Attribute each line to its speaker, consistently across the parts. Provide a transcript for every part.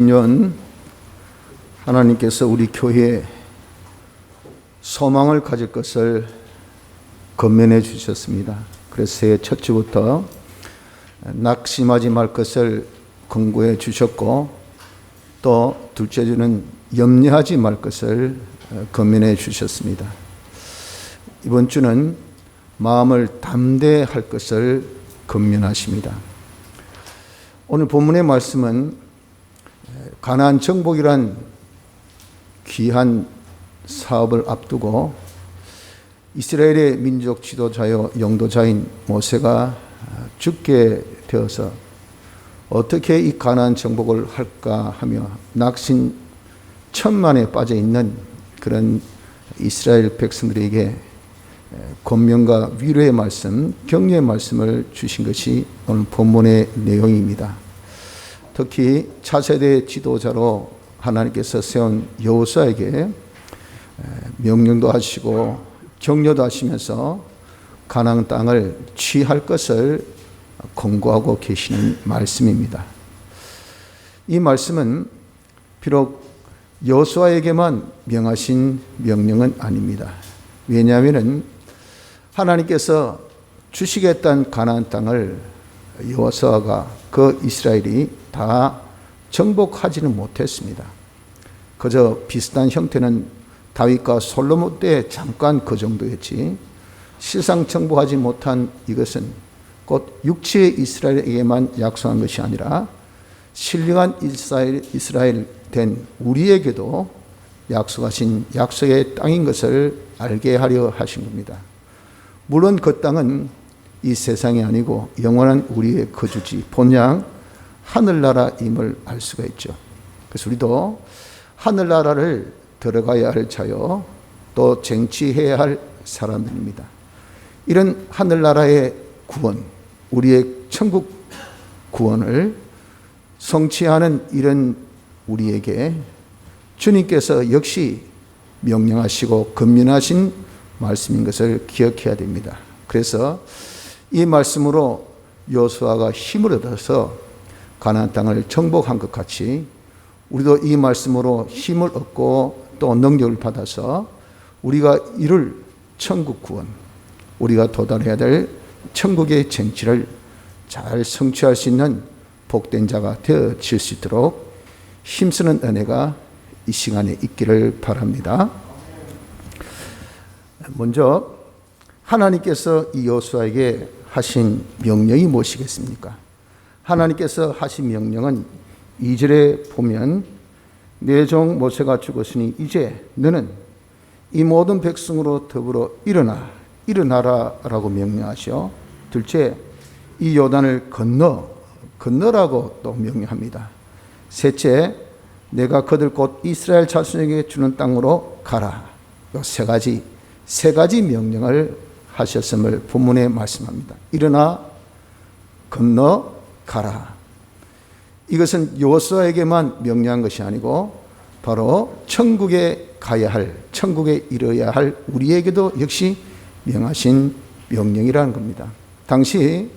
Speaker 1: 년 하나님께서 우리 교회에 소망을 가질 것을 권면해 주셨습니다. 그래서 새해 첫 주부터 낙심하지 말 것을 권고해 주셨고, 또 둘째 주는 염려하지 말 것을 권면해 주셨습니다. 이번 주는 마음을 담대할 것을 권면하십니다. 오늘 본문의 말씀은 가나안 정복이란 귀한 사업을 앞두고 이스라엘의 민족 지도자요 영도자인 모세가 죽게 되어서 어떻게 이 가나안 정복을 할까 하며 낙심 천만에 빠져 있는 그런 이스라엘 백성들에게 권면과 위로의 말씀, 격려의 말씀을 주신 것이 오늘 본문의 내용입니다. 특히 차세대 지도자로 하나님께서 세운 여호수아에게 명령도 하시고 격려도 하시면서 가나안 땅을 취할 것을 권고하고 계시는 말씀입니다. 이 말씀은 비록 여호수아에게만 명하신 명령은 아닙니다. 왜냐하면 하나님께서 주시겠다는 가나안 땅을 여호수아가 그 이스라엘이 다 정복하지는 못했습니다. 그저 비슷한 형태는 다윗과 솔로몬 때 잠깐 그 정도였지, 실상 정복하지 못한 이것은 곧 육체의 이스라엘에게만 약속한 것이 아니라 신령한 이스라엘 된 우리에게도 약속하신 약속의 땅인 것을 알게 하려 하신 겁니다. 물론 그 땅은 이 세상이 아니고 영원한 우리의 거주지 본향 하늘나라임을 알 수가 있죠. 그래서 우리도 하늘나라를 들어가야 할 자요, 또 쟁취해야 할 사람들입니다. 이런 하늘나라의 구원, 우리의 천국 구원을 성취하는 이런 우리에게 주님께서 역시 명령하시고 권면하신 말씀인 것을 기억해야 됩니다. 그래서 이 말씀으로 여호수아가 힘을 얻어서 가나안 땅을 정복한 것 같이 우리도 이 말씀으로 힘을 얻고 또 능력을 받아서 우리가 이룰 천국 구원, 우리가 도달해야 될 천국의 쟁취를 잘 성취할 수 있는 복된 자가 되어질 수 있도록 힘쓰는 은혜가 이 시간에 있기를 바랍니다. 먼저 하나님께서 이 여호수아에게 하신 명령이 무엇이겠습니까? 하나님께서 하신 명령은 2절에 보면 내 종 모세가 죽었으니 이제 너는 이 모든 백성으로 더불어 일어나라 라고 명령하시오. 둘째, 이 요단을 건너라고 또 명령합니다. 셋째, 내가 그들 곧 이스라엘 자손에게 주는 땅으로 가라. 이 세 가지 명령을 하셨음을 본문에 말씀합니다. 일어나, 건너, 가라. 이것은 여호수아에게만 명령한 것이 아니고 바로 천국에 가야 할, 천국에 이르러야 할 우리에게도 역시 명하신 명령이라는 겁니다. 당시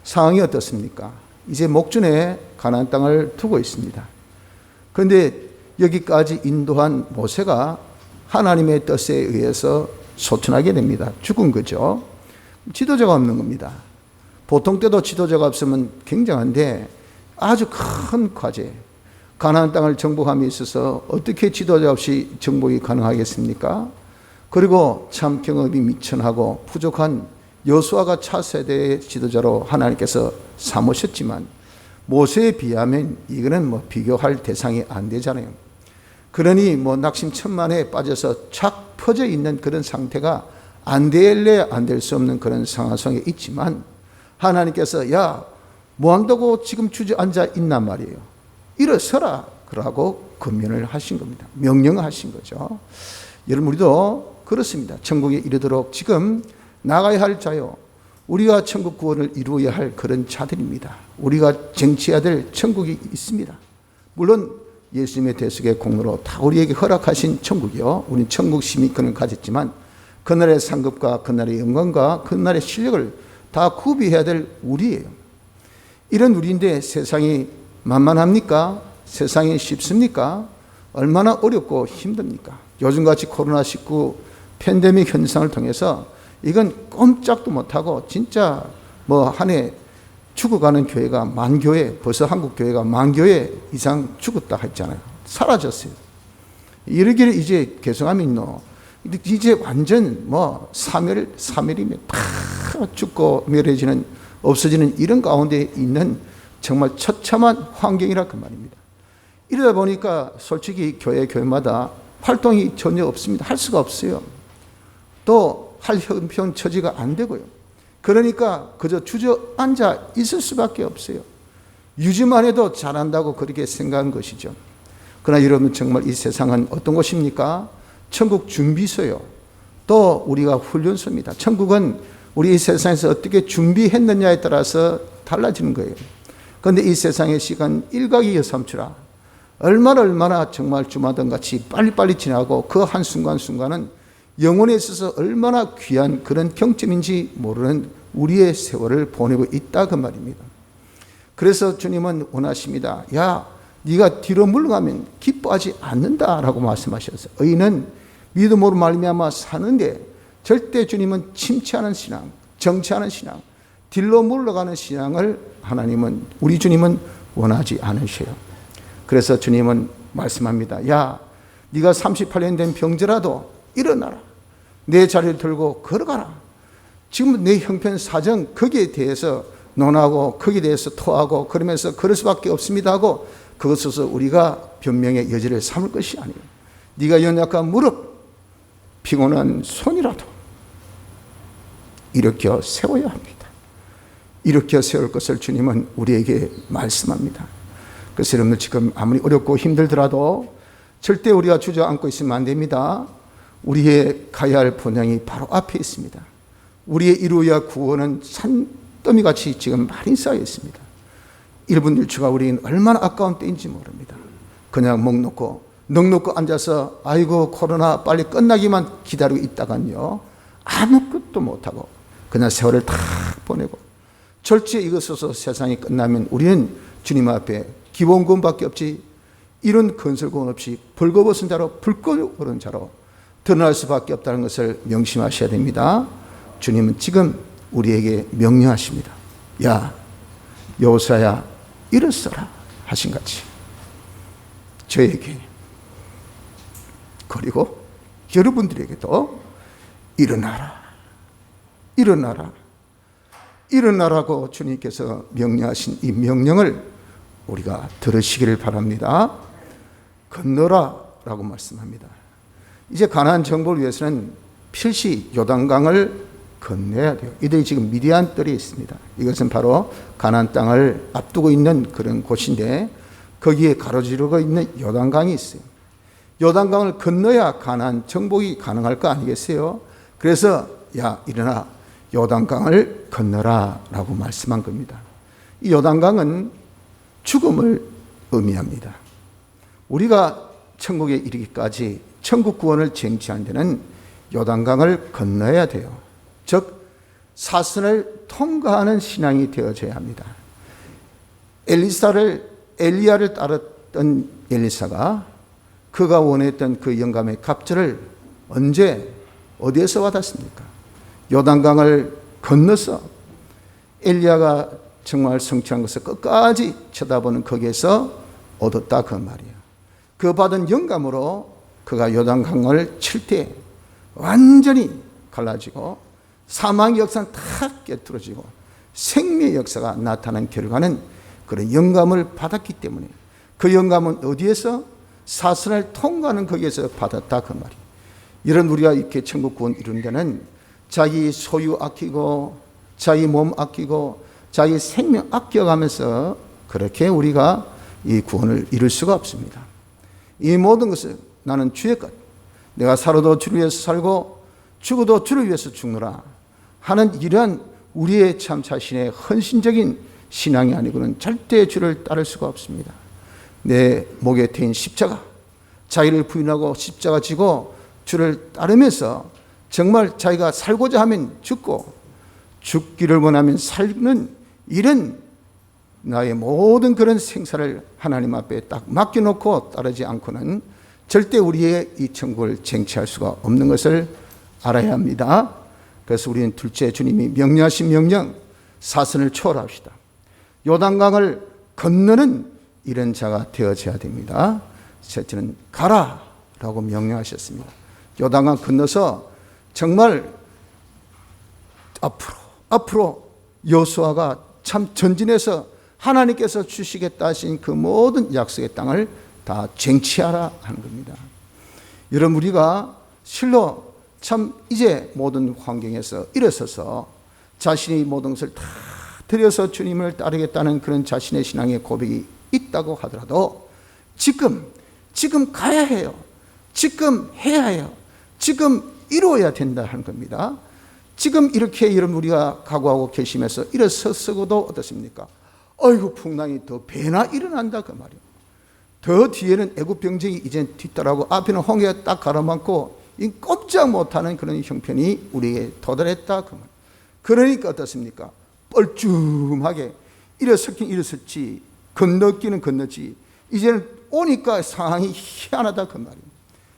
Speaker 1: 상황이 어떻습니까? 이제 목전에 가나안 땅을 두고 있습니다. 그런데 여기까지 인도한 모세가 하나님의 뜻에 의해서 소천하게 됩니다. 죽은 거죠. 지도자가 없는 겁니다. 보통 때도 지도자가 없으면 굉장한데 아주 큰 과제, 가나안 땅을 정복함에 있어서 어떻게 지도자 없이 정복이 가능하겠습니까? 그리고 참 경험이 미천하고 부족한 여호수아가 차세대의 지도자로 하나님께서 삼으셨지만 모세에 비하면 이거는 비교할 대상이 안 되잖아요. 그러니 낙심천만에 빠져서 착 퍼져 있는 그런 상태가 안 될래 안 될 수 없는 그런 상황 속에 있지만 하나님께서 야, 뭐 한다고 지금 주저앉아 있단 말이에요. 일어서라 그러고 권면을 하신 겁니다. 명령하신 거죠. 여러분, 우리도 그렇습니다. 천국에 이르도록 지금 나가야 할 자요, 우리가 천국 구원을 이루어야 할 그런 자들입니다. 우리가 쟁취해야 될 천국이 있습니다. 물론 예수님의 대속의 공로로 다 우리에게 허락하신 천국이요, 우리는 천국 시민권을 가졌지만 그날의 상급과 그날의 영광과 그날의 실력을 다 구비해야 될 우리예요. 이런 우리인데 세상이 만만합니까? 세상이 쉽습니까? 얼마나 어렵고 힘듭니까? 요즘같이 코로나19 팬데믹 현상을 통해서 이건 꼼짝도 못하고 진짜 뭐 한 해 죽어가는 교회가 만 교회, 벌써 한국 교회가 만 교회 이상 죽었다 했잖아요. 사라졌어요. 이러기를 이제 개성함이 이제 완전 뭐 사멸이면 다 죽고 멸해지는 없어지는 이런 가운데 있는 정말 처참한 환경이라 그 말입니다. 이러다 보니까 솔직히 교회마다 활동이 전혀 없습니다. 할 수가 없어요. 또 할 형편 처지가 안 되고요. 그러니까 그저 주저앉아 있을 수밖에 없어요. 유지만 해도 잘한다고 그렇게 생각한 것이죠. 그러나 여러분, 정말 이 세상은 어떤 곳입니까? 천국 준비소요. 또 우리가 훈련소입니다. 천국은 우리 이 세상에서 어떻게 준비했느냐에 따라서 달라지는 거예요. 그런데 이 세상의 시간 일각이여 삼추라. 얼마나 정말 주마등 같이 빨리빨리 지나고 그 한순간순간은 영혼에 있어서 얼마나 귀한 그런 경점인지 모르는 우리의 세월을 보내고 있다 그 말입니다. 그래서 주님은 원하십니다. 야, 네가 뒤로 물러가면 기뻐하지 않는다라고 말씀하셔서 의인은 믿음으로 말미암아 사는데 절대 주님은 침체하는 신앙, 정체하는 신앙, 뒤로 물러가는 신앙을 하나님은, 우리 주님은 원하지 않으셔요. 그래서 주님은 말씀합니다. 야, 네가 38년 된 병자라도 일어나라. 내 자리를 들고 걸어가라. 지금 내 형편 사정 거기에 대해서 논하고 거기에 대해서 토하고 그러면서 그럴 수밖에 없습니다 하고 그것에서 우리가 변명의 여지를 삼을 것이 아니에요. 네가 연약한 무릎, 피곤한 손이라도 일으켜 세워야 합니다. 일으켜 세울 것을 주님은 우리에게 말씀합니다. 그래서 여러분들 지금 아무리 어렵고 힘들더라도 절대 우리가 주저앉고 있으면 안 됩니다. 우리의 가야 할 본향이 바로 앞에 있습니다. 우리의 이루어야 구원은 산더미같이 지금 많이 쌓여 있습니다. 1분 1초가 우리는 얼마나 아까운 때인지 모릅니다. 그냥 넉넉고 앉아서 아이고 코로나 빨리 끝나기만 기다리고 있다간요, 아무것도 못하고 그냥 세월을 다 보내고 절제 이것으로서 세상이 끝나면 우리는 주님 앞에 기본구원밖에 없지 이런 건설구원 없이 벌거벗은 자로 불꺼오른 자로 드러날 수밖에 없다는 것을 명심하셔야 됩니다. 주님은 지금 우리에게 명령하십니다. 야, 여호수아야 일어서라 하신 같이 저에게 그리고 여러분들에게도 일어나라고 주님께서 명령하신 이 명령을 우리가 들으시기를 바랍니다. 건너라라고 말씀합니다. 이제 가나안 정복을 위해서는 필시 요단강을 건너야 돼요. 이들이 지금 미디안 뜰에 있습니다. 이것은 바로 가나안 땅을 앞두고 있는 그런 곳인데 거기에 가로지르고 있는 요단강이 있어요. 요단강을 건너야 가나안 정복이 가능할 거 아니겠어요? 그래서 야, 일어나 요단강을 건너라 라고 말씀한 겁니다. 이 요단강은 죽음을 의미합니다. 우리가 천국에 이르기까지 천국 구원을 쟁취한 데는 요단강을 건너야 돼요. 즉 사선을 통과하는 신앙이 되어져야 합니다. 엘리야를 따랐던 엘리사가 그가 원했던 그 영감의 갑절을 언제 어디에서 받았습니까? 요단강을 건너서 엘리야가 정말 성취한 것을 끝까지 쳐다보는 거기에서 얻었다 그 말이에요. 그 받은 영감으로 그가 요단강을 칠 때 완전히 갈라지고 사망의 역사는 다 깨트려지고 생명의 역사가 나타난 결과는 그런 영감을 받았기 때문에 그 영감은 어디에서? 사선을 통과하는 거기에서 받았다 그 말이에요. 이런 우리가 이렇게 천국 구원 이루는 데는 자기 소유 아끼고 자기 몸 아끼고 자기 생명 아껴가면서 그렇게 우리가 이 구원을 이룰 수가 없습니다. 이 모든 것을 나는 주의 것, 내가 살아도 주를 위해서 살고 죽어도 주를 위해서 죽노라 하는 이러한 우리의 참 자신의 헌신적인 신앙이 아니고는 절대 주를 따를 수가 없습니다. 내 목에 태인 십자가, 자기를 부인하고 십자가 지고 주를 따르면서 정말 자기가 살고자 하면 죽고 죽기를 원하면 살는 이런 나의 모든 그런 생사를 하나님 앞에 딱 맡겨놓고 따르지 않고는 절대 우리의 이 천국을 쟁취할 수가 없는 것을 알아야 합니다. 그래서 우리는 둘째, 주님이 명령하신 명령, 사선을 초월합시다. 요단강을 건너는 이런 자가 되어져야 됩니다. 셋째는 가라라고 명령하셨습니다. 요단강 건너서 정말 앞으로 여호수아가 참 전진해서 하나님께서 주시겠다 하신 그 모든 약속의 땅을 다 쟁취하라 하는 겁니다. 여러분, 우리가 실로 참 이제 모든 환경에서 일어서서 자신이 모든 것을 다 들여서 주님을 따르겠다는 그런 자신의 신앙의 고백이 있다고 하더라도 지금 가야 해요. 지금 해야 해요. 지금 이루어야 된다 하는 겁니다. 지금 이렇게 여러분 우리가 각오하고 결심해서 일어섰어도 어떻습니까? 어이구, 풍랑이 더 배나 일어난다 그 말이에요. 더 뒤에는 애국 병정이 이제 뒤따라고 앞에는 홍해가 딱 가로막고 이 꼼짝 못하는 그런 형편이 우리에게 도달했다 그 말이에요. 그러니까 어떻습니까? 뻘쭘하게 일어섰긴 일어섰지, 건너기는 건너지, 이제는 오니까 상황이 희한하다 그 말이에요.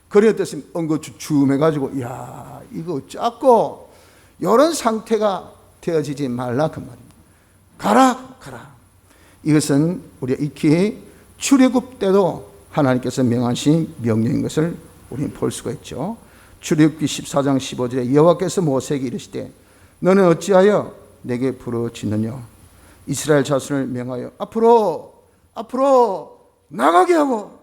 Speaker 1: 그래 어떻습니까? 엉거주춤해가지고 야 이거 작고 이런 상태가 되어지지 말라 그 말입니다. 가라. 이것은 우리가 익히 출애굽 때도 하나님께서 명하신 명령인 것을 우리는 볼 수가 있죠. 출애굽기 14장 15절에 여호와께서 모세에게 이르시되 너는 어찌하여 내게 부르짖느냐? 이스라엘 자손을 명하여 앞으로 나가게 하고.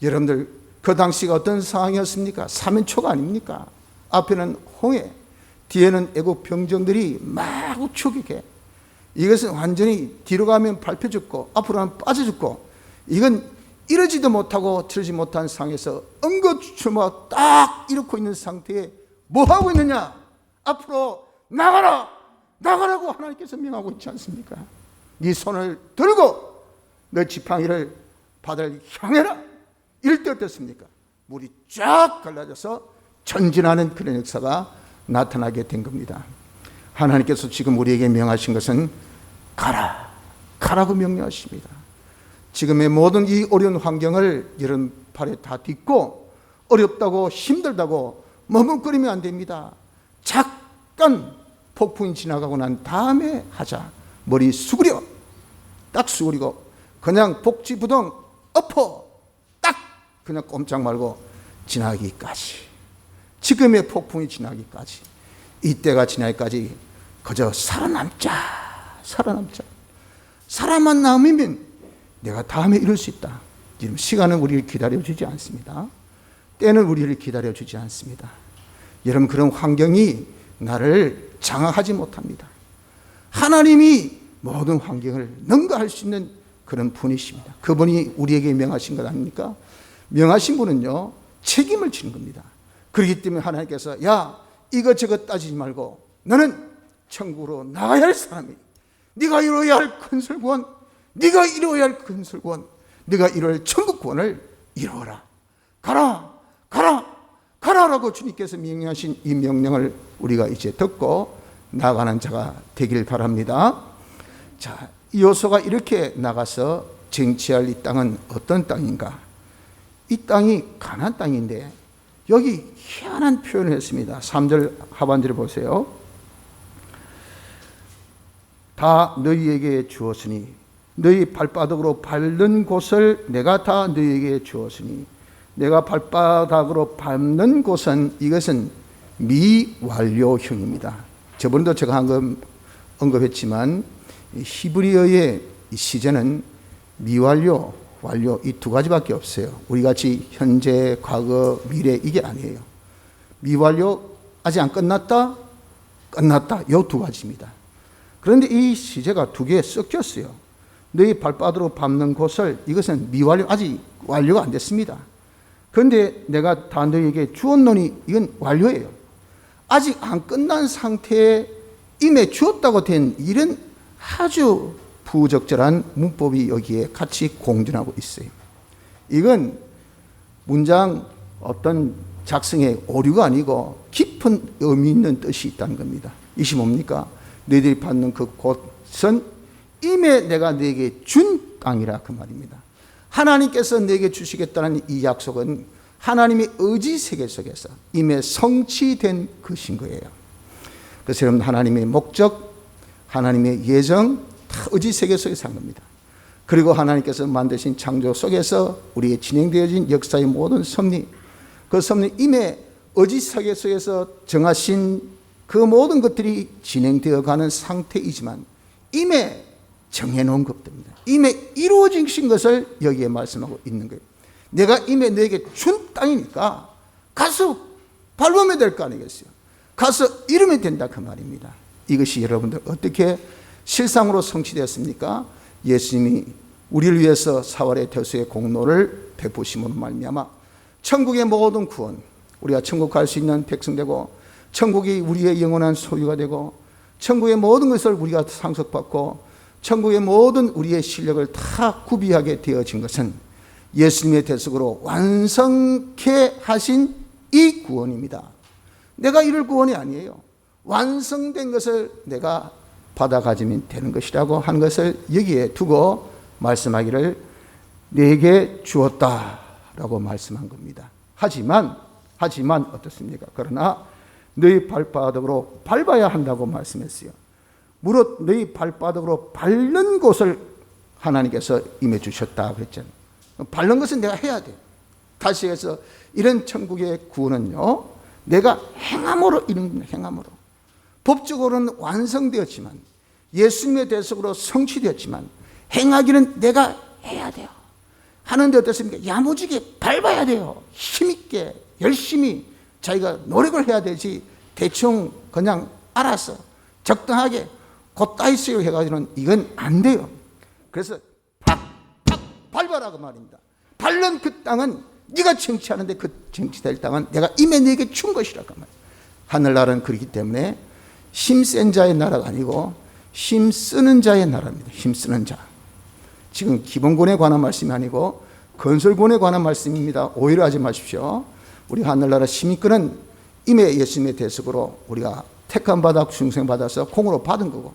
Speaker 1: 여러분들, 그 당시가 어떤 상황이었습니까? 사면초가 아닙니까? 앞에는 홍해, 뒤에는 애국 병정들이 막 추격해. 이것은 완전히 뒤로 가면 밟혀 죽고 앞으로 가면 빠져 죽고, 이건 이러지도 못하고 저러지 못한 상황에서 엉거주춤하고 딱 이러고 있는 상태에 뭐 하고 있느냐? 앞으로 나가라고 하나님께서 명하고 있지 않습니까? 네 손을 들고 너 지팡이를 바다를 향해라. 이럴 때 어떻습니까? 물이 쫙 갈라져서 전진하는 그런 역사가 나타나게 된 겁니다. 하나님께서 지금 우리에게 명하신 것은 가라고 명령하십니다. 지금의 모든 이 어려운 환경을 여러분 발에 다 딛고 어렵다고 힘들다고 머뭇거리면 안 됩니다. 잠깐 폭풍이 지나가고 난 다음에 하자. 머리 딱 수그리고 그냥 복지부동 엎어 딱 그냥 꼼짝 말고 지나기까지, 지금의 폭풍이 지나기까지, 이때가 지나기까지 그저 살아남자. 살아만 남으면 내가 다음에 이룰 수 있다. 지금 시간은 우리를 기다려주지 않습니다. 때는 우리를 기다려주지 않습니다. 여러분, 그런 환경이 나를 장악하지 못합니다. 하나님이 모든 환경을 능가할 수 있는 그런 분이십니다. 그분이 우리에게 명하신 것 아닙니까? 명하신 분은요, 책임을 지는 겁니다. 그렇기 때문에 하나님께서 야, 이것저것 따지지 말고 너는 천국으로 나가야 할 사람이, 네가 이루어야 할 근설구원, 네가 이루어야 할 근설구원, 네가 이루어야 할 천국구원을 이루어라. 가라라고 주님께서 명령하신 이 명령을 우리가 이제 듣고 나가는 자가 되길 바랍니다. 자, 여호수아가 이렇게 나가서 쟁취할 이 땅은 어떤 땅인가? 이 땅이 가나안 땅인데 여기 희한한 표현을 했습니다. 3절 하반절을 보세요. 다 너희에게 주었으니 너희 발바닥으로 밟는 곳을 내가 다 너희에게 주었으니, 내가 발바닥으로 밟는 곳은 이것은 미완료형입니다. 저번에도 제가 언급했지만 히브리어의 시제는 미완료, 완료 이 두 가지밖에 없어요. 우리같이 현재, 과거, 미래 이게 아니에요. 미완료, 아직 안 끝났다 이 두 가지입니다. 그런데 이 시제가 두 개 섞였어요. 너희 발바닥으로 밟는 곳을, 이것은 미완료, 아직 완료가 안 됐습니다. 그런데 내가 다 너희에게 주었노니 이건 완료예요. 아직 안 끝난 상태에 이미 주었다고 된 이런 아주 부적절한 문법이 여기에 같이 공존하고 있어요. 이건 문장 어떤 작성의 오류가 아니고 깊은 의미 있는 뜻이 있다는 겁니다. 이것이 뭡니까? 너희들이 받는 그 곳은 임에 내가 네게 준 땅이라 그 말입니다. 하나님께서 내게 주시겠다는 이 약속은 하나님의 의지 세계 속에서 임에 성취된 것인 거예요. 그래서 여러분, 하나님의 목적, 하나님의 예정 다 의지 세계 속에서 한 겁니다. 그리고 하나님께서 만드신 창조 속에서 우리의 진행되어진 역사의 모든 섭리, 그 섭리 임에 의지 세계 속에서 정하신 그 모든 것들이 진행되어 가는 상태이지만 임에 정해놓은 것들입니다. 임에 이루어진 것을 여기에 말씀하고 있는 거예요. 내가 임에 너에게 준 땅이니까 가서 밟으면 될 거 아니겠어요? 가서 이루면 된다 그 말입니다. 이것이 여러분들 어떻게 실상으로 성취되었습니까? 예수님이 우리를 위해서 사활의 대수의 공로를 베푸심으로 말미암아 천국의 모든 구원, 우리가 천국 갈 수 있는 백성 되고 천국이 우리의 영원한 소유가 되고 천국의 모든 것을 우리가 상속받고 천국의 모든 우리의 실력을 다 구비하게 되어진 것은 예수님의 대속으로 완성케 하신 이 구원입니다. 내가 이룰 구원이 아니에요. 완성된 것을 내가 받아 가지면 되는 것이라고 하는 것을 여기에 두고 말씀하기를 내게 주었다라고 말씀한 겁니다. 하지만 어떻습니까? 그러나 너희 발바닥으로 밟아야 한다고 말씀했어요. 무릇 너희 발바닥으로 밟는 곳을 하나님께서 임해 주셨다 그랬잖아요. 밟는 것은 내가 해야 돼. 다시 해서 이런 천국의 구원은요, 내가 행함으로 이루는 겁니다. 행함으로. 법적으로는 완성되었지만, 예수님의 대속으로 성취되었지만 행하기는 내가 해야 돼요. 하는데 어떻습니까? 야무지게 밟아야 돼요. 힘있게 열심히 자기가 노력을 해야 되지 대충 그냥 알아서 적당하게 곧다이스요 해가지고는 이건 안 돼요. 그래서 팍팍 밟아라 그 말입니다. 밟는 그 땅은 네가 정치하는데 그 정치될 땅은 내가 임에 네게 준 것이라 그 말이에요. 하늘나라는 그렇기 때문에 힘센 자의 나라가 아니고 힘쓰는 자의 나라입니다. 힘쓰는 자. 지금 기본권에 관한 말씀이 아니고 건설권에 관한 말씀입니다. 오해를 하지 마십시오. 우리 하늘나라 시민권은 임에 예수님의 대속으로 우리가 택함 받아 중생받아서 공으로 받은 거고,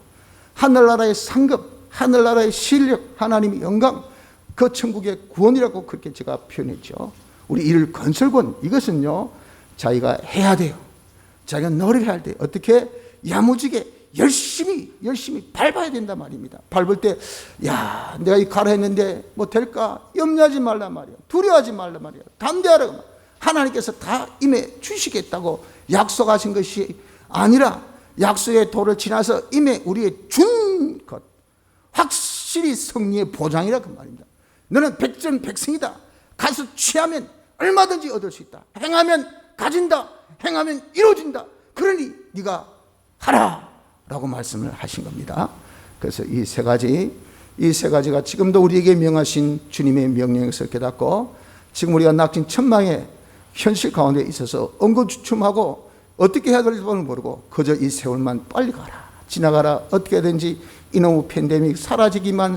Speaker 1: 하늘나라의 상급, 하늘나라의 실력, 하나님의 영광, 그 천국의 구원이라고 그렇게 제가 표현했죠. 우리 이를 건설권, 이것은요 자기가 해야 돼요. 자기가 노력해야 돼요. 어떻게? 야무지게 열심히 밟아야 된단 말입니다. 밟을 때 야, 내가 이 가라 했는데 뭐 될까? 염려하지 말란 말이야. 두려워하지 말란 말이야. 담대하라고. 하나님께서 다 임해 주시겠다고 약속하신 것이 아니라 약속의 도를 지나서 임해 우리의 준 것, 확실히 승리의 보장이라 그 말입니다. 너는 백전백승이다. 가서 취하면 얼마든지 얻을 수 있다. 행하면 가진다. 행하면 이루어진다. 그러니 네가 하라 라고 말씀을 하신 겁니다. 그래서 이 세 가지가 지금도 우리에게 명하신 주님의 명령을 깨닫고 지금 우리가 낙진 천망의 현실 가운데 있어서 엉거주춤하고 어떻게 해야 될지 모르고 그저 이 세월만 빨리 가라, 지나가라, 어떻게든지 이놈의 팬데믹 사라지기만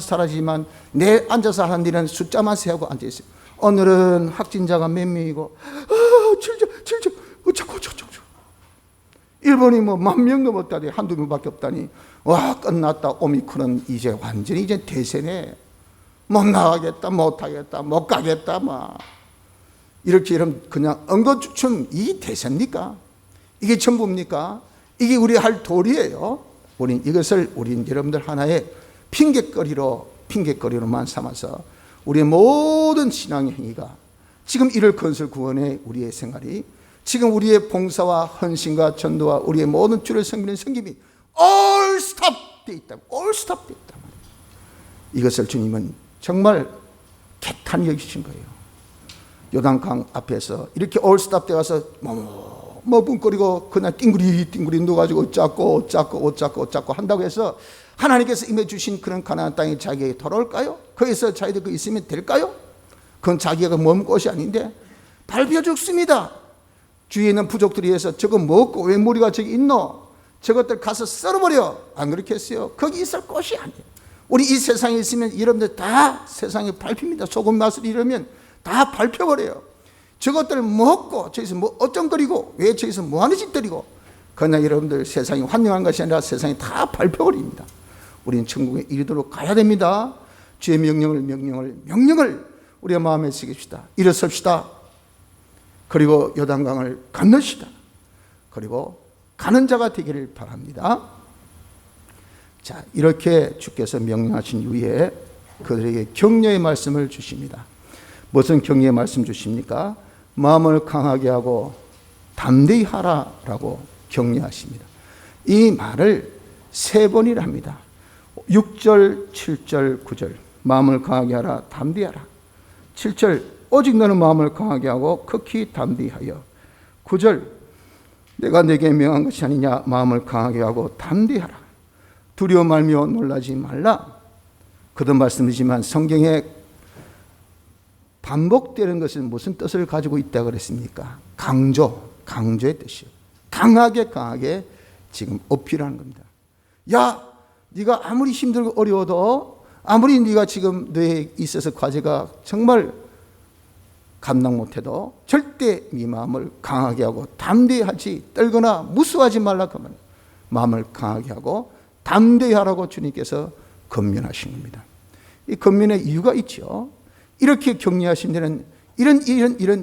Speaker 1: 내 앉아서 하는 일은 숫자만 세우고 앉아있어요. 오늘은 확진자가 몇 명이고 7점 어쩌고 일본이 뭐 10,000명 넘었다니, 한두 명밖에 없다니, 와 끝났다. 오미크론 이제 완전히 이제 대세네. 못 나가겠다, 못 하겠다, 못 가겠다, 막 이렇게 이러면 그냥 엉거주춤 이 대세입니까? 이게 전부입니까? 이게 우리 할 도리예요. 우린 이것을 우린 여러분들 하나의 핑계거리로만 삼아서 우리의 모든 신앙의 행위가 지금 이를 건설 구원의 우리의 생활이 지금 우리의 봉사와 헌신과 전도와 우리의 모든 주를 섬기는 섬김이 all stop 돼 있다. all stop 돼 있다. 이것을 주님은 정말 개탄히 여기신 거예요. 요단강 앞에서 이렇게 all stop 돼 가서 멍거리고 그냥 띵구리 누워가지고 어쩌고 한다고 해서 하나님께서 임해 주신 그런 가나안 땅이 자기에게 돌아올까요? 거기서 자기들 그 있으면 될까요? 그건 자기가 머문 곳이 아닌데 밟혀 죽습니다. 주위에 있는 부족들이 해서 저거 먹고 왜 무리가 저기 있노? 저것들 가서 썰어버려. 안 그렇게 했어요? 거기 있을 곳이 아니에요. 우리 이 세상에 있으면 여러분들 다 세상에 밟힙니다. 소금 맛을 잃으면 다 밟혀버려요. 저것들 먹고 저기서 뭐 어쩡거리고 왜 저기서 뭐하는 짓들이고, 그러나 여러분들 세상이 환영한 것이 아니라 세상이 다 밟혀버립니다. 우리는 천국에 이르도록 가야 됩니다. 주의 명령을 우리가 마음에 새깁시다. 일어섭시다. 그리고 요단강을 건너시다. 그리고 가는 자가 되기를 바랍니다. 자, 이렇게 주께서 명령하신 이후에 그들에게 격려의 말씀을 주십니다. 무슨 격려의 말씀 주십니까? 마음을 강하게 하고 담대히 하라라고 격려하십니다. 이 말을 3번이라 합니다. 6절, 7절, 9절. 마음을 강하게 하라, 담대히 하라. 7절, 오직 너는 마음을 강하게 하고 극히 담대히 하여. 9절, 내가 네게 명한 것이 아니냐, 마음을 강하게 하고 담대히 하라. 두려워 말며 놀라지 말라. 그런 말씀이지만 성경에 반복되는 것은 무슨 뜻을 가지고 있다 그랬습니까? 강조의 뜻이요. 강하게 지금 어필하는 겁니다. 야, 네가 아무리 힘들고 어려워도, 아무리 네가 지금 너에 있어서 과제가 정말 감당 못해도 절대 네 마음을 강하게 하고 담대히 하지, 떨거나 무수하지 말라. 그 말. 마음을 강하게 하고 담대히 하라고 주님께서 권면하신 겁니다. 이 권면의 이유가 있죠. 이렇게 격려하신 데는 이런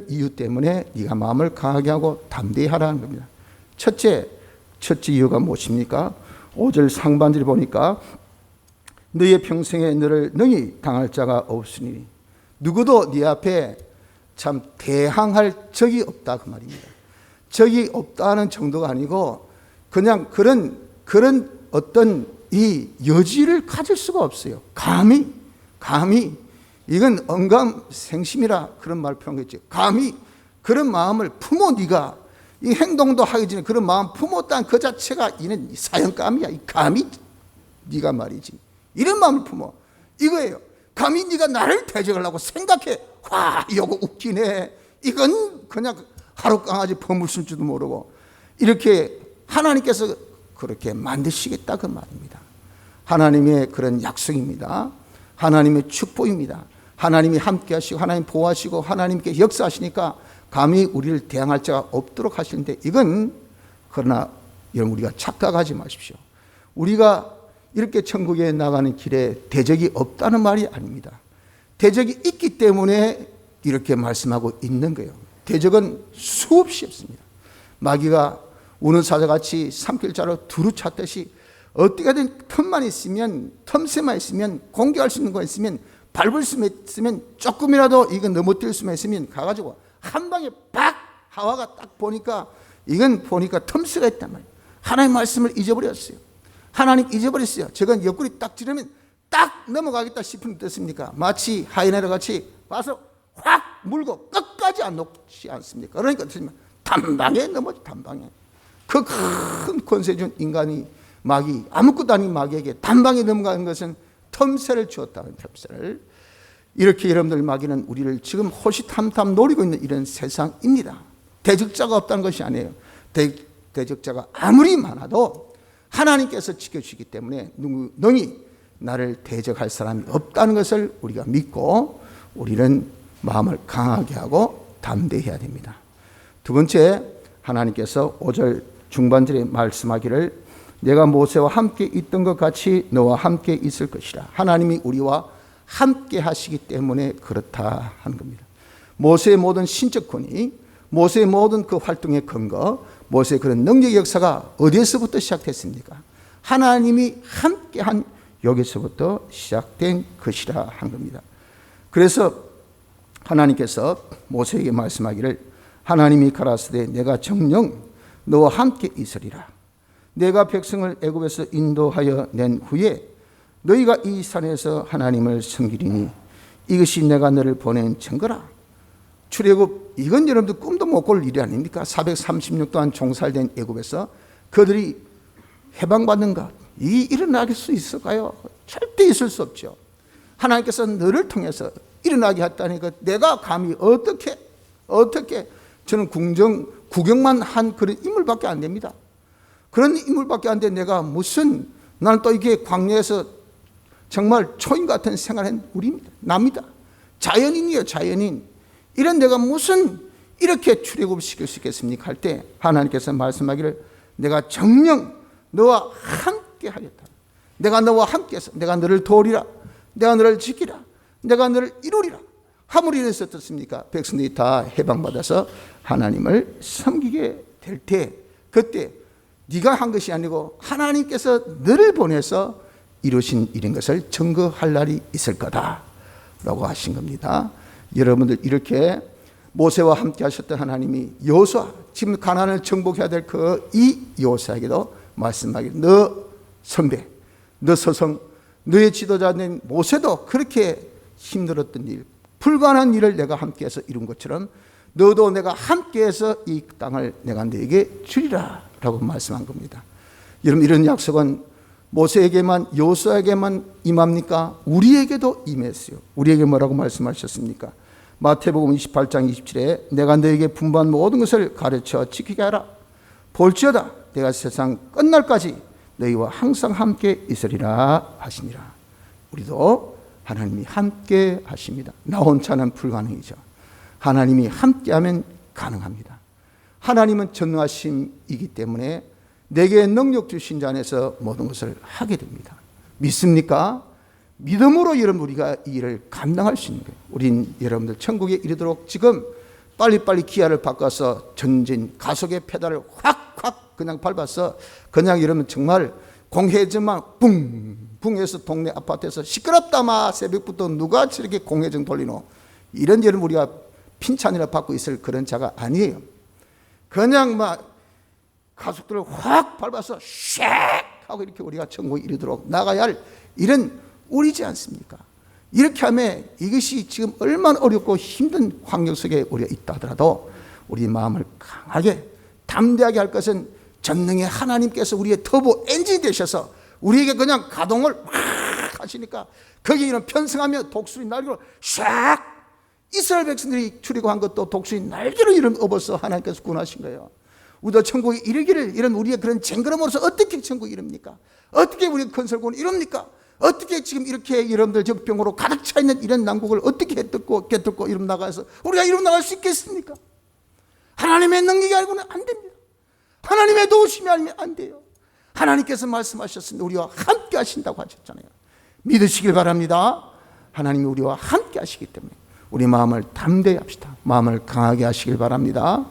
Speaker 1: 이유 때문에 네가 마음을 강하게 하고 담대히 하라는 겁니다. 첫째 이유가 무엇입니까? 5절 상반절을 보니까 너의 평생에 너를 능히 당할 자가 없으니 누구도 네 앞에 참 대항할 적이 없다, 그 말입니다. 적이 없다는 정도가 아니고 그냥 그런 어떤 이 여지를 가질 수가 없어요. 감히 이건 언감생심이라 그런 말 표현했죠. 감히 그런 마음을 품어 네가 이 행동도 하기 전에 그런 마음 품었다는 그 자체가 이는 사형감이야. 이 감히 네가 말이지 이런 마음을 품어 이거예요. 감히 네가 나를 대적하려고 생각해. 와, 이거 웃기네. 이건 그냥 하루 강아지 버물쓸 줄도 모르고 이렇게 하나님께서 그렇게 만드시겠다, 그 말입니다. 하나님의 그런 약속입니다. 하나님의 축복입니다. 하나님이 함께 하시고 하나님 보호하시고 하나님께 역사하시니까 감히 우리를 대항할 자가 없도록 하시는데, 이건 그러나 여러분 우리가 착각하지 마십시오. 우리가 이렇게 천국에 나가는 길에 대적이 없다는 말이 아닙니다. 대적이 있기 때문에 이렇게 말씀하고 있는 거예요. 대적은 수없이 없습니다. 마귀가 우는 사자같이 삼킬자로 두루 찾듯이 어떻게든 틈만 있으면, 틈새만 있으면, 공격할 수 있는 거 있으면, 밟을 수 있으면, 조금이라도 이거 넘어뜨릴 수만 있으면 가가지고 한 방에 팍! 하와가 딱 보니까 이건 보니까 틈새가 있단 말이에요. 하나님의 말씀을 잊어버렸어요. 하나님 잊어버렸어요. 저건 옆구리 딱 찌르면 딱 넘어가겠다 싶은 뜻입니까? 마치 하이에나 같이 와서 확 물고 끝까지 안 놓지 않습니까? 그러니까 단방에 넘어져, 단방에. 그 큰 권세 준 인간이 마귀, 아무것도 아닌 마귀에게 단방에 넘어가는 것은 틈새를 주었다는, 틈새를. 이렇게 여러분들, 마귀는 우리를 지금 호시탐탐 노리고 있는 이런 세상입니다. 대적자가 없다는 것이 아니에요. 대적자가 아무리 많아도 하나님께서 지켜주시기 때문에 능히 나를 대적할 사람이 없다는 것을 우리가 믿고 우리는 마음을 강하게 하고 담대해야 됩니다. 두 번째, 하나님께서 5절 중반절에 말씀하기를 내가 모세와 함께 있던 것 같이 너와 함께 있을 것이라. 하나님이 우리와 함께 하시기 때문에 그렇다 하는 겁니다. 모세의 모든 신적 권위, 모세의 모든 그 활동의 근거, 모세의 그런 능력의 역사가 어디에서부터 시작됐습니까? 하나님이 함께한 여기서부터 시작된 것이라 한 겁니다. 그래서 하나님께서 모세에게 말씀하기를 하나님이 가라사대 내가 정녕 너와 함께 있으리라. 내가 백성을 애굽에서 인도하여 낸 후에 너희가 이 산에서 하나님을 섬기리니 이것이 내가 너를 보낸 증거라. 출애굽, 이건 여러분들 꿈도 못 꿀 일이 아닙니까? 436 동안 종살된 애굽에서 그들이 해방받는가? 이 일어나게 수 있을까요? 절대 있을 수 없죠. 하나님께서 너를 통해서 일어나게 했다니까 내가 감히 어떻게 저는 구경만 한 그런 인물밖에 안 됩니다. 그런 인물밖에 안 돼. 내가 무슨, 나는 또 이게 광야에서 정말 초인 같은 생활한 우리입니다. 납니다. 자연인이에요, 자연인. 이런 내가 무슨 이렇게 출애굽을 시킬 수 있겠습니까? 할 때 하나님께서 말씀하기를 내가 정녕 너와 함께 하겠다. 내가 너와 함께해서 내가 너를 도우리라, 내가 너를 지키라, 내가 너를 이루리라 함으로 인해서 어떻습니까? 백성들이 다 해방받아서 하나님을 섬기게 될 때, 그때 네가 한 것이 아니고 하나님께서 너를 보내서 이루신 일인 것을 증거할 날이 있을 거다 라고 하신 겁니다. 여러분들, 이렇게 모세와 함께 하셨던 하나님이 여호수아, 지금 가나안을 정복해야 될 그 이 여호수아에게도 말씀하기를, 너 선배, 너 서성, 너의 지도자인 모세도 그렇게 힘들었던 일, 불가능한 일을 내가 함께해서 이룬 것처럼 너도 내가 함께해서 이 땅을 내가 너에게 주리라 라고 말씀한 겁니다. 여러분, 이런 약속은 모세에게만, 여호수아에게만 임합니까? 우리에게도 임했어요. 우리에게 뭐라고 말씀하셨습니까? 마태복음 28장 27에 내가 너에게 분부한 모든 것을 가르쳐 지키게 하라. 볼지어다 내가 세상 끝날까지 너희와 항상 함께 있으리라 하시니라. 우리도 하나님이 함께 하십니다. 나 혼자는 불가능이죠. 하나님이 함께하면 가능합니다. 하나님은 전능하심이기 때문에 내게 능력 주신 자 안에서 모든 것을 하게 됩니다. 믿습니까? 믿음으로 여러분 우리가 이 일을 감당할 수 있는 거예요. 우린 여러분들 천국에 이르도록 지금 빨리빨리 기아를 바꿔서 전진 가속의 페달을 확확 그냥 밟아서 그냥 여러분 정말 공회전만 붕붕 해서 동네 아파트에서 시끄럽다마 새벽부터 누가 저렇게 공회전 돌리노, 이런 여러분 우리가 핀찬이나 받고 있을 그런 자가 아니에요. 그냥 막 가속도를 확 밟아서 샥 하고 이렇게 우리가 천국에 이르도록 나가야 할 일은 우리지 않습니까? 이렇게 하면 이것이 지금 얼마나 어렵고 힘든 환경 속에 우리가 있다 하더라도 우리 마음을 강하게 담대하게 할 것은 전능의 하나님께서 우리의 터보 엔진이 되셔서 우리에게 그냥 가동을 확 하시니까 거기에 이런 편승하며 독수리 날개로 샥, 이스라엘 백성들이 출애굽한 것도 독수리 날개로 이름 업어서 하나님께서 구원하신 거예요. 우리도 천국에 이르기를, 이런 우리의 그런 쟁그럼으로서 어떻게 천국에 이릅니까? 어떻게 우리 건설군을 이룹니까? 어떻게 지금 이렇게 여러분들 적병으로 가득 차 있는 이런 난국을 어떻게 깨뚫고 이름 나가서 우리가 이름 나갈 수 있겠습니까? 하나님의 능력이 알고는 안 됩니다. 하나님의 도우심이 알면 안 돼요. 하나님께서 말씀하셨습니다. 우리와 함께 하신다고 하셨잖아요. 믿으시길 바랍니다. 하나님이 우리와 함께 하시기 때문에 우리 마음을 담대히 합시다. 마음을 강하게 하시길 바랍니다.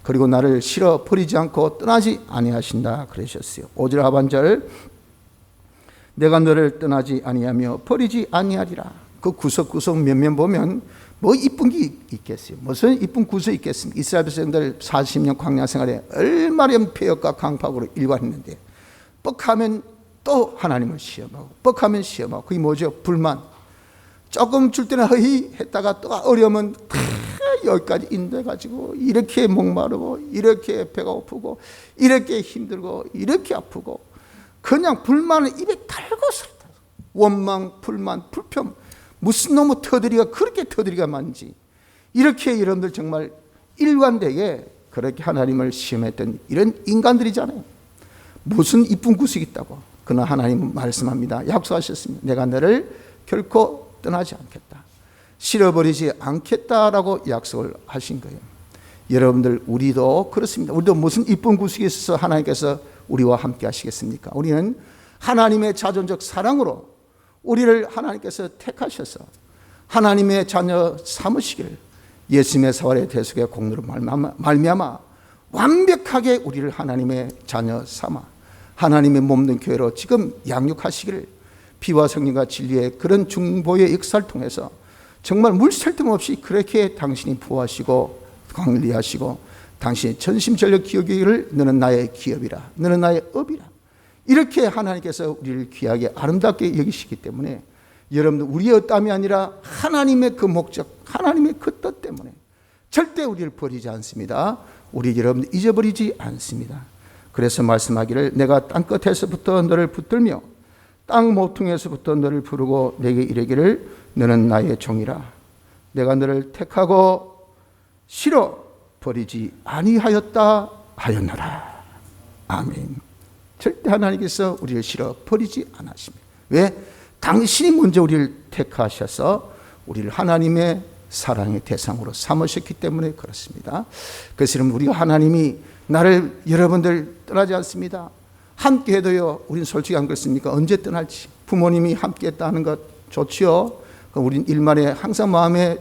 Speaker 1: 그리고 나를 실어 버리지 않고 떠나지 아니하신다 그러셨어요. 5절 하반절, 내가 너를 떠나지 아니하며 버리지 아니하리라. 그 구석구석 면면 보면 뭐 이쁜 게 있겠어요? 무슨 이쁜 구석이 있겠습니까? 이스라엘 백성들 40년 광야 생활에 얼마나 폐역과 강팍으로 일관했는데 뻑하면 또 하나님을 시험하고 뻑하면 시험하고, 그게 뭐죠? 불만. 조금 줄 때는 허히 했다가 또 어려우면 여기까지 인도해가지고 이렇게 목마르고 이렇게 배가 고프고 이렇게 힘들고 이렇게 아프고 그냥 불만을 입에 달고 살다. 원망, 불만, 불평, 무슨 놈의 터들이가 그렇게 터들이가 많은지, 이렇게 여러분들 정말 일관되게 그렇게 하나님을 시험했던 이런 인간들이잖아요. 무슨 이쁜 구석이 있다고. 그러나 하나님은 말씀합니다. 약속하셨습니다. 내가 너를 결코 떠나지 않겠다, 실어버리지 않겠다라고 약속을 하신 거예요. 여러분들, 우리도 그렇습니다. 우리도 무슨 이쁜 구석이 있어서 하나님께서 우리와 함께 하시겠습니까? 우리는 하나님의 자존적 사랑으로 우리를 하나님께서 택하셔서 하나님의 자녀 삼으시길, 예수님의 사활의 대속의 공로로 말미암아 완벽하게 우리를 하나님의 자녀 삼아 하나님의 몸된 교회로 지금 양육하시기를, 피와 성령과 진리의 그런 중보의 역사를 통해서 정말 물샐 틈 없이 그렇게 당신이 부하시고 관리하시고 당신의 전심전력 기업이기를, 너는 나의 기업이라, 너는 나의 업이라, 이렇게 하나님께서 우리를 귀하게 아름답게 여기시기 때문에 여러분들, 우리의 땀이 아니라 하나님의 그 목적, 하나님의 그 뜻 때문에 절대 우리를 버리지 않습니다. 우리 여러분들 잊어버리지 않습니다. 그래서 말씀하기를, 내가 땅끝에서부터 너를 붙들며 땅 모퉁이에서부터 너를 부르고 내게 이르기를 너는 나의 종이라, 내가 너를 택하고 실어 버리지 아니하였다 하였노라. 아멘. 절대 하나님께서 우리를 실어 버리지 않으십니다. 왜? 당신이 먼저 우리를 택하셔서 우리를 하나님의 사랑의 대상으로 삼으셨기 때문에 그렇습니다. 그래서 우리가 하나님이 나를, 여러분들 떠나지 않습니다. 함께 해도요, 우린 솔직히 안 그렇습니까? 언제 떠날지. 부모님이 함께 했다는 것 좋지요. 우린 일말에 항상 마음에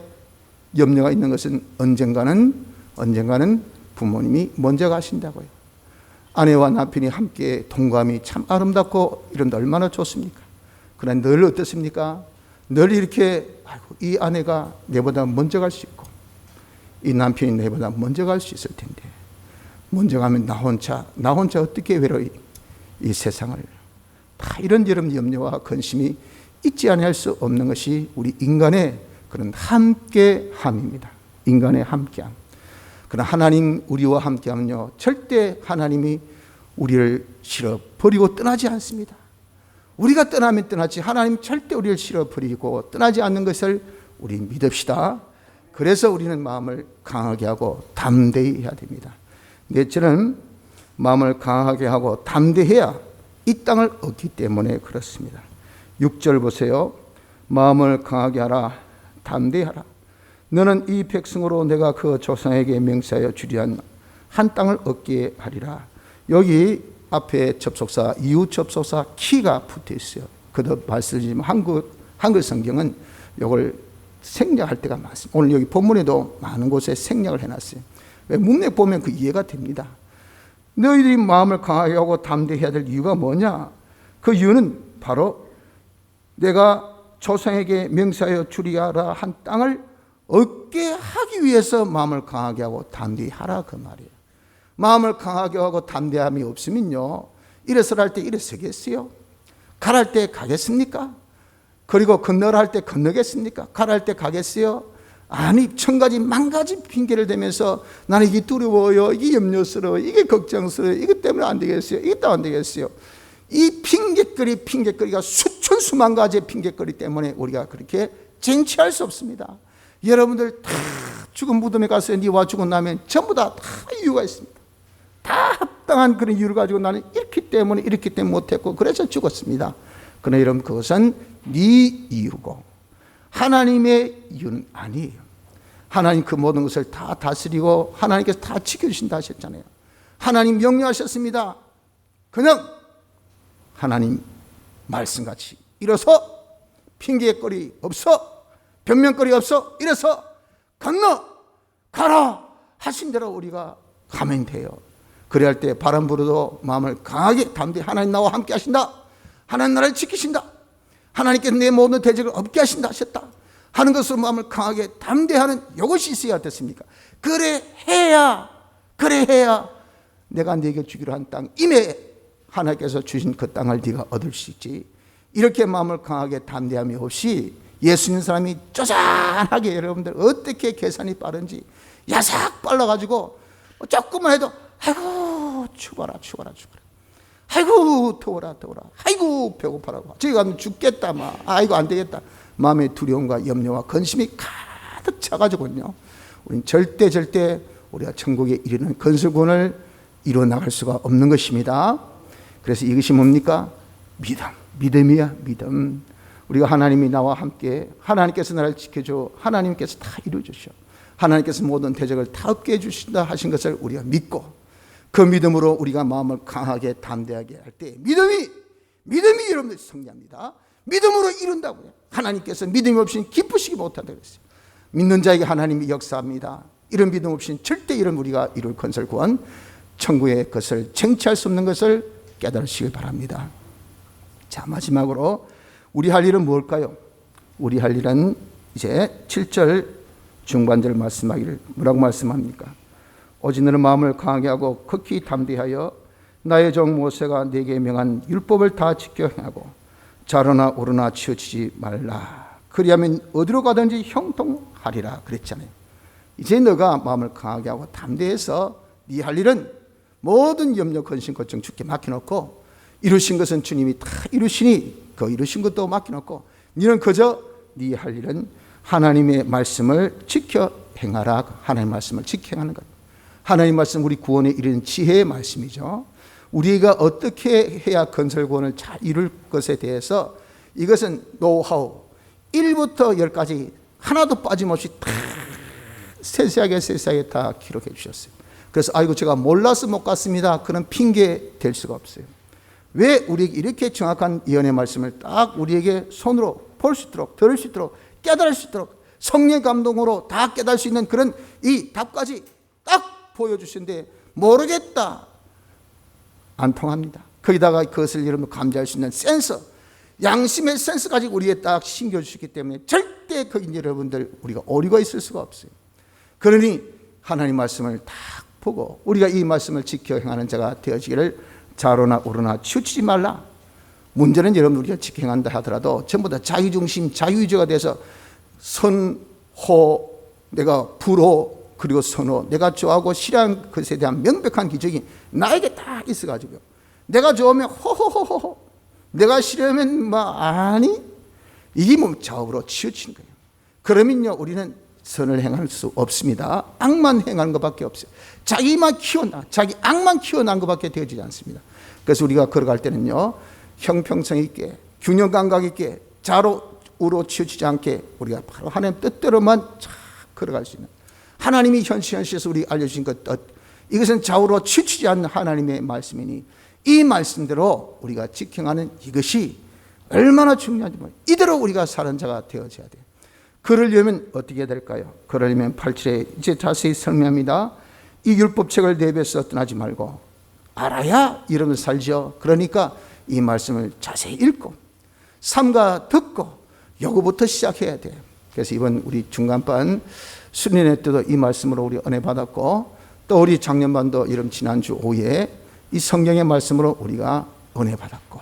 Speaker 1: 염려가 있는 것은 언젠가는 부모님이 먼저 가신다고요. 아내와 남편이 함께 동감이 참 아름답고 이런데 얼마나 좋습니까? 그러나 늘 어떻습니까? 늘 이렇게 이 아내가 내보다 먼저 갈 수 있고 이 남편이 내보다 먼저 갈 수 있을 텐데 먼저 가면 나 혼자 어떻게 외로이 이 세상을. 다 이런 염려와 근심이 있지 않을 수 없는 것이 우리 인간의 그런 함께함입니다. 인간의 함께함. 그러나 하나님 우리와 함께하면요, 절대 하나님이 우리를 싫어버리고 떠나지 않습니다. 우리가 떠나면 떠나지 하나님 절대 우리를 싫어버리고 떠나지 않는 것을 우리 믿읍시다. 그래서 우리는 마음을 강하게 하고 담대히 해야 됩니다. 넷째는 마음을 강하게 하고 담대해야 이 땅을 얻기 때문에 그렇습니다. 6절 보세요. 마음을 강하게 하라, 담대하라. 너는 이 백성으로 내가 그 조상에게 명세하여 주리한 한 땅을 얻게 하리라. 여기 앞에 접속사, 이후 접속사 키가 붙어 있어요. 그도 말씀드리지만 한글 성경은 이걸 생략할 때가 많습니다. 오늘 여기 본문에도 많은 곳에 생략을 해놨어요. 왜? 문맥 보면 그 이해가 됩니다. 너희들이 마음을 강하게 하고 담대해야 될 이유가 뭐냐? 그 이유는 바로 내가 조상에게 명세하여 주리하라 한 땅을 얻게 하기 위해서 마음을 강하게 하고 담대히 하라, 그 말이에요. 마음을 강하게 하고 담대함이 없으면요, 일어서라 할 때 일어서겠어요? 가라 할 때 가겠습니까? 그리고 건너라 할 때 건너겠습니까? 가라 할 때 가겠어요? 아니, 천가지 만가지 핑계를 대면서 나는 이게 두려워요, 이게 염려스러워, 이게 걱정스러워, 이것 때문에 안 되겠어요, 이것 때문에 안 되겠어요. 이 핑계거리가 수천 수만 가지의 핑계거리 때문에 우리가 그렇게 쟁취할 수 없습니다. 여러분들 다 죽은 무덤에 가서 니와 죽고 나면 전부 다 이유가 있습니다. 다 합당한 그런 이유를 가지고 나는 이렇기 때문에 못했고 그래서 죽었습니다. 그러나 여러분, 그것은 네 이유고 하나님의 이유는 아니에요. 하나님 그 모든 것을 다 다스리고 하나님께서 다 지켜주신다 하셨잖아요. 하나님 명령하셨습니다. 그냥 하나님 말씀같이 일어서, 핑계거리 없어, 변명거리 없어, 일어서 건너 가라 하신 대로 우리가 가면 돼요. 그래야 할 때 바람 불어도 마음을 강하게 담대히 하나님 나와 함께 하신다, 하나님 나라를 지키신다, 하나님께서 내 모든 대적을 없게 하신다 하셨다 하는 것으로 마음을 강하게 담대하는 이것이 있어야 어떻습니까? 그래 해야 내가 네게 주기로 한 땅 임에 하나님께서 주신 그 땅을 네가 얻을 수 있지. 이렇게 마음을 강하게 담대함이 없이 예수 믿는 사람이 쪼잔하게, 여러분들 어떻게 계산이 빠른지 야삭 빨라가지고 조금만 해도 아이고 추워라, 아이고 더워라, 아이고 배고파라고, 저기 가면 죽겠다, 아이고 안 되겠다, 마음의 두려움과 염려와 근심이 가득 차가지고요, 우리는 절대 우리가 천국에 이르는 건설권을 이루어 나갈 수가 없는 것입니다. 그래서 이것이 뭡니까? 믿음이야, 믿음. 우리가 하나님이 나와 함께, 하나님께서 나를 지켜줘, 하나님께서 다 이루어주셔, 하나님께서 모든 대적을 다 없게 해주신다 하신 것을 우리가 믿고, 그 믿음으로 우리가 마음을 강하게 담대하게 할 때 믿음이 여러분들 승리합니다. 믿음으로 이룬다고요. 하나님께서 믿음이 없이는 기쁘시기 못한다고 그랬어요. 믿는 자에게 하나님이 역사합니다. 이런 믿음 없이는 절대 이런 우리가 이룰 건설권, 천국의 것을 쟁취할 수 없는 것을 깨달으시길 바랍니다. 자, 마지막으로 우리 할 일은 뭘까요? 우리 할 일은 이제 7절 중반절 말씀하기를 뭐라고 말씀합니까? 오직 너는 마음을 강하게 하고 극히 담대하여 나의 종 모세가 네게 명한 율법을 다 지켜 행하고 좌로나 우로나 치우치지 말라. 그리하면 어디로 가든지 형통하리라 그랬잖아요. 이제 너가 마음을 강하게 하고 담대해서 네 할 일은 모든 염려, 근심, 걱정 주께 맡겨놓고, 이루신 것은 주님이 다 이루시니 그 이루신 것도 맡겨놓고, 너는 그저 네 할 일은 하나님의 말씀을 지켜 행하라. 하나님의 말씀을 지켜 행하는 것. 하나님 말씀, 우리 구원에 이르는 지혜의 말씀이죠. 우리가 어떻게 해야 건설구원을 잘 이룰 것에 대해서 이것은 노하우 1부터 10까지 하나도 빠짐없이 다 세세하게 다 기록해 주셨어요. 그래서 아이고 제가 몰라서 못 갔습니다, 그런 핑계 될 수가 없어요. 왜 우리에게 이렇게 정확한 예언의 말씀을 딱 우리에게 손으로 볼 수 있도록, 들을 수 있도록, 깨달을 수 있도록 성령의 감동으로 다 깨달을 수 있는 그런 이 답까지 딱 보여주시는데 모르겠다, 안 통합니다. 거기다가 그것을 여러분 감지할 수 있는 센서, 양심의 센서까지 우리에 딱 심겨주시기 때문에 절대 거기 여러분들 우리가 오류가 있을 수가 없어요. 그러니 하나님 말씀을 딱 보고 우리가 이 말씀을 지켜 행하는 자가 되어지기를 좌로나 우로나 치우치지 말라. 문제는 여러분 우리가 지켜 행한다 하더라도 전부 다 자유중심, 자유의지가 돼서 선호, 내가 불호, 그리고 선호, 내가 좋아하고 싫어하는 것에 대한 명백한 기적이 나에게 딱 있어가지고요. 내가 좋으면 호호호호호, 내가 싫으면 아니, 이게 좌우로 치우치는 거예요. 그러면요 우리는 선을 행할 수 없습니다. 악만 행하는 것밖에 없어요. 자기만 키워나, 자기 악만 키워난 것밖에 되어지지 않습니다. 그래서 우리가 걸어갈 때는요 형평성 있게, 균형 감각 있게, 좌로 우로 치우치지 않게 우리가 바로 하나님 뜻대로만 쫙 걸어갈 수 있는, 하나님이 현시에서 우리 알려주신 것 뜻, 이것은 좌우로 치우치지 않는 하나님의 말씀이니 이 말씀대로 우리가 지켜가는 이것이 얼마나 중요한지 몰라요. 이대로 우리가 사는 자가 되어져야 돼요. 그러려면 어떻게 해야 될까요? 그러려면 8절에 이제 자세히 설명합니다. 이 율법책을 내 입에서 떠나지 말고 알아야 이러면 살죠. 그러니까 이 말씀을 자세히 읽고 삼가 듣고 요거부터 시작해야 돼요. 그래서 이번 우리 중간반 수련회 때도 이 말씀으로 우리 은혜 받았고, 또 우리 작년반도 이런 지난주 오후에 이 성경의 말씀으로 우리가 은혜 받았고,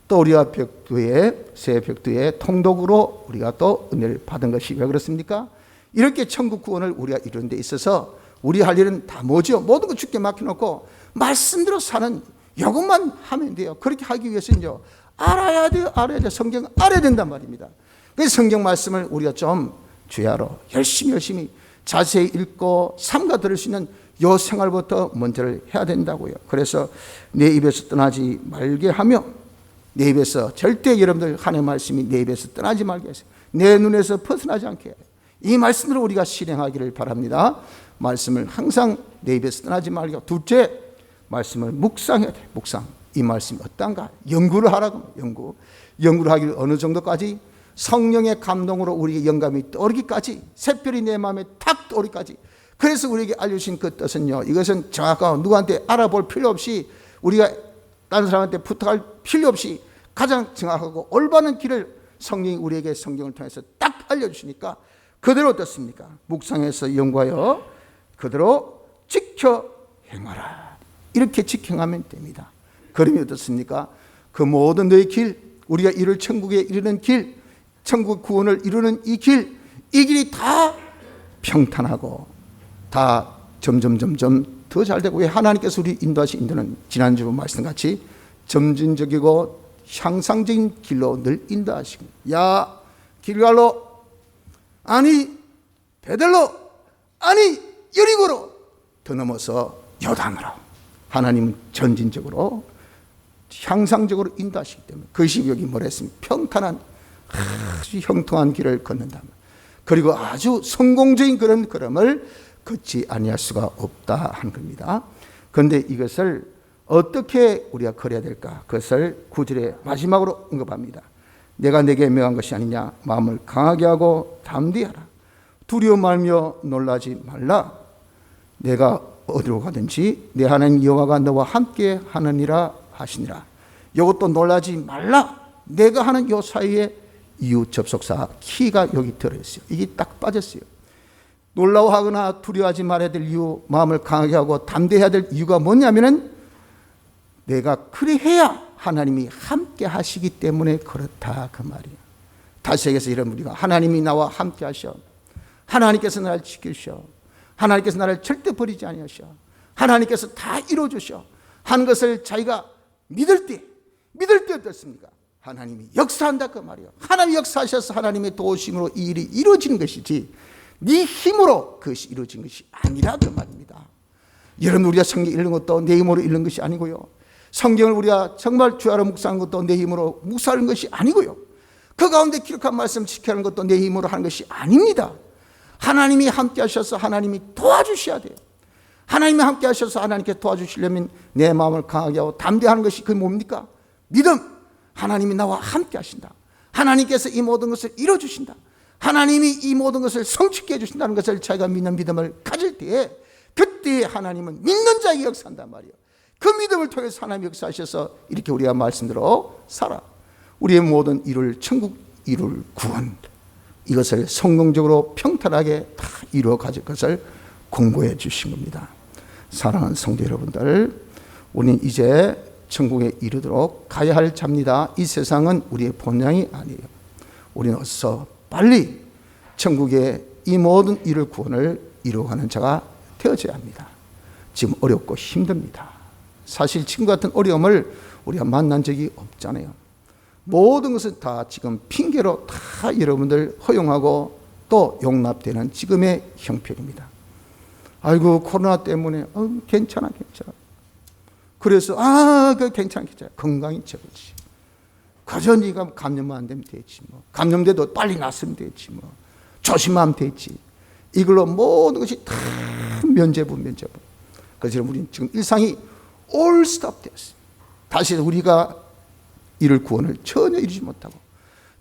Speaker 1: 또 우리가 벽두에, 새 벽두에 통독으로 우리가 또 은혜를 받은 것이 왜 그렇습니까? 이렇게 천국 구원을 우리가 이루는 데 있어서 우리 할 일은 다 뭐죠? 모든 거 주께 맡겨놓고 말씀대로 사는 이것만 하면 돼요. 그렇게 하기 위해서는요 알아야 돼요. 알아야 돼요. 성경 알아야 된단 말입니다. 그래서 성경 말씀을 우리가 좀 주야로 열심히 자세히 읽고 삼가 들을 수 있는 요 생활부터 먼저를 해야 된다고요. 그래서 내 입에서 떠나지 말게 하며, 내 입에서 절대 여러분들 하나님의 말씀이 내 입에서 떠나지 말게 하세요. 내 눈에서 벗어나지 않게 해요. 이 말씀으로 우리가 실행하기를 바랍니다. 말씀을 항상 내 입에서 떠나지 말게 하고, 둘째, 말씀을 묵상해야 돼요. 묵상. 이 말씀이 어떤가? 연구를 하라고. 연구를 하기를 어느 정도까지? 성령의 감동으로 우리의 영감이 떠오르기까지, 새별이 내 마음에 탁 떠오르기까지. 그래서 우리에게 알려주신 그 뜻은요, 이것은 정확하고 누구한테 알아볼 필요 없이, 우리가 다른 사람한테 부탁할 필요 없이 가장 정확하고 올바른 길을 성령이 우리에게 성경을 통해서 딱 알려주시니까 그대로 어떻습니까? 묵상해서 연구하여 그대로 지켜 행하라. 이렇게 지켜 행하면 됩니다. 그러면 어떻습니까? 그 모든 너의 길, 우리가 이룰 천국에 이르는 길, 천국 구원을 이루는 이 길이 다 평탄하고 다 점점 더 잘 되고, 왜 하나님께서 우리 인도하신 인도는 지난주 말씀같이 점진적이고 향상적인 길로 늘 인도하시고, 야 길갈로, 아니 베델로, 아니 여리고로, 더 넘어서 요단으로, 하나님은 전진적으로 향상적으로 인도하시기 때문에 그것이 여기 뭐라 했습니까? 평탄한 아주 형통한 길을 걷는다. 그리고 아주 성공적인 그런 걸음을 걷지 아니할 수가 없다 하는 겁니다. 그런데 이것을 어떻게 우리가 걸어야 될까? 그것을 9절의 마지막으로 언급합니다. 내가 내게 명한 것이 아니냐? 마음을 강하게 하고 담대하라. 두려워 말며 놀라지 말라. 내가 어디로 가든지 내 하나님 여호와가 너와 함께 하느니라 하시니라. 이것도 놀라지 말라. 내가 하는 요 사이에 이웃 접속사 키가 여기 들어있어요. 이게 딱 빠졌어요. 놀라워하거나 두려워하지 말아야 될 이유, 마음을 강하게 하고 담대해야 될 이유가 뭐냐면은 내가 그래 해야 하나님이 함께 하시기 때문에 그렇다 그 말이에요. 다시 얘기해서 이런 우리가 하나님이 나와 함께 하셔, 하나님께서 나를 지키셔, 하나님께서 나를 절대 버리지 아니하셔, 하나님께서 다 이루어주셔 하는 것을 자기가 믿을 때 어떻습니까? 하나님이 역사한다 그 말이에요. 하나님이 역사하셔서 하나님의 도우심으로 이 일이 이루어지는 것이지 네 힘으로 그것이 이루어진 것이 아니라 그 말입니다. 여러분, 우리가 성경 읽는 것도 내 힘으로 읽는 것이 아니고요, 성경을 우리가 정말 주야로 묵상하는 것도 내 힘으로 묵상하는 것이 아니고요, 그 가운데 기록한 말씀 지켜하는 것도 내 힘으로 하는 것이 아닙니다. 하나님이 함께 하셔서 하나님이 도와주셔야 돼요. 하나님이 함께 하셔서 하나님께 도와주시려면 내 마음을 강하게 하고 담대하는 것이 그게 뭡니까? 믿음, 하나님이 나와 함께 하신다. 하나님께서 이 모든 것을 이루어주신다. 하나님이 이 모든 것을 성취케 해주신다는 것을 자기가 믿는 믿음을 가질 때에, 그때 하나님은 믿는 자에게 역사한단 말이에요. 그 믿음을 통해서 하나님이 역사하셔서 이렇게 우리가 말씀대로 살아 우리의 모든 이룰 천국, 이룰 구원, 이것을 성공적으로 평탄하게 다 이루어 가질 것을 공고해 주신 겁니다. 사랑하는 성도 여러분들, 우리는 이제 천국에 이르도록 가야 할 자입니다. 이 세상은 우리의 본향이 아니에요. 우리는 어서 빨리 천국의 이 모든 이룰 구원을 이루어가는 자가 되어져야 합니다. 지금 어렵고 힘듭니다. 사실 지금 같은 어려움을 우리가 만난 적이 없잖아요. 모든 것은 다 지금 핑계로 다 여러분들 허용하고 또 용납되는 지금의 형편입니다. 아이고, 코로나 때문에 괜찮아. 그래서 그 괜찮아. 건강이 최고지. 그저 네가 감염만 안 되면 되지 뭐. 감염돼도 빨리 낫으면 되지 뭐. 조심하면 되지. 이걸로 모든 것이 다 면제부. 그래서 우리는 지금 일상이 all stop 됐어요. 다시 우리가 이룰 구원을 전혀 이루지 못하고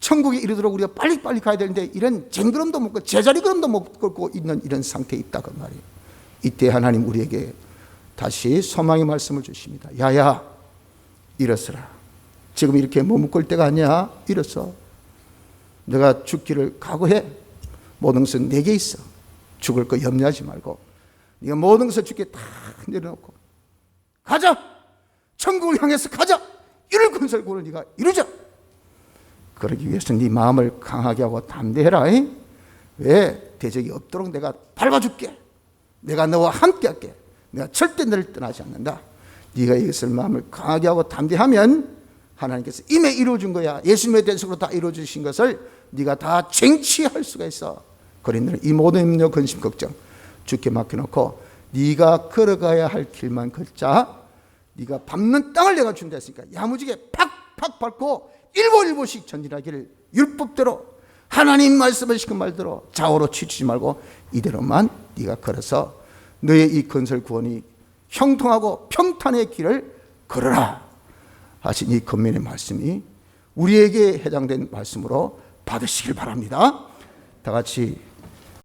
Speaker 1: 천국에 이르도록 우리가 빨리 가야 되는데 이런 쟁그럼도 못 걷고 제자리 걸음도 못 걷고 있는 이런 상태에 있다고 말이에요. 이때 하나님 우리에게 다시 소망의 말씀을 주십니다. 야야, 일어서라. 지금 이렇게 머뭇을 때가 아니야. 일어서. 내가 죽기를 각오해. 모든 것은 내게 있어. 죽을 거 염려하지 말고 네가 모든 것을 주께 다 내려놓고 가자. 천국을 향해서 가자. 이룰 건설 구원을 네가 이루자. 그러기 위해서 네 마음을 강하게 하고 담대해라. 왜? 대적이 없도록 내가 밟아줄게. 내가 너와 함께 할게. 내가 절대 너를 떠나지 않는다. 네가 이것을 마음을 강하게 하고 담대하면 하나님께서 이미 이루어준 거야. 예수님의 대속으로 다 이루어주신 것을 네가 다 쟁취할 수가 있어. 그러니 너는 이 모든 염려, 근심, 걱정 주께 맡겨놓고 네가 걸어가야 할 길만 걷자. 네가 밟는 땅을 내가 준다 했으니까 야무지게 팍팍 밟고 일보일보씩 전진하기를 율법대로 하나님 말씀을 시킨 말대로 좌우로 치치지 말고 이대로만 네가 걸어서 너의 이 건설 구원이 형통하고 평탄의 길을 걸어라 하신 이 권면의 말씀이 우리에게 해당된 말씀으로 받으시길 바랍니다. 다 같이